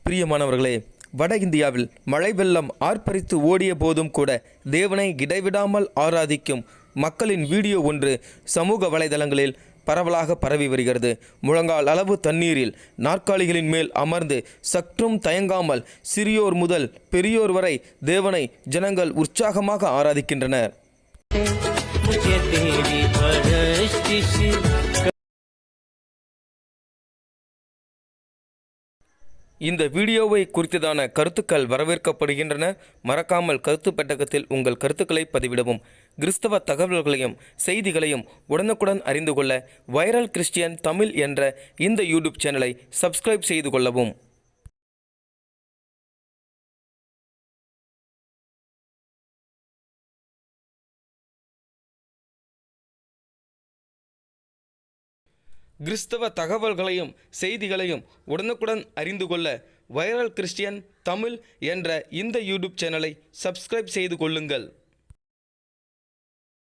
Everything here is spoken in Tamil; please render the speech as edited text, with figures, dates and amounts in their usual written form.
பிரியமானவர்களே, வட இந்தியாவில் மழை வெள்ளம் ஆர்ப்பரித்து ஓடிய போதும் கூட தேவனை இடைவிடாமல் ஆராதிக்கும் மக்களின் வீடியோ ஒன்று சமூக வலைதளங்களில் பரவலாக பரவி வருகிறது. முழங்கால் அளவு தண்ணீரில் நாற்காலிகளின் மேல் அமர்ந்து சற்றும் தயங்காமல் சிறியோர் முதல் பெரியோர் வரை தேவனை ஜனங்கள் உற்சாகமாக ஆராதிக்கின்றனர். இந்த வீடியோவை குறித்ததான கருத்துக்கள் வரவேற்கப்படுகின்றன. மறக்காமல் கருத்து பெட்டகத்தில் உங்கள் கருத்துக்களை பதிவிடவும். கிறிஸ்தவ தகவல்களையும் செய்திகளையும் உடனுக்குடன் அறிந்து கொள்ள வைரல் கிறிஸ்டியன் தமிழ் என்ற இந்த யூடியூப் சேனலை சப்ஸ்கிரைப் செய்து கொள்ளவும். கிறிஸ்தவ தகவல்களையும் செய்திகளையும் உடனுக்குடன் அறிந்து கொள்ள வைரல் கிறிஸ்டியன் தமிழ் என்ற இந்த யூடியூப் சேனலை சப்ஸ்கிரைப் செய்து கொள்ளுங்கள்.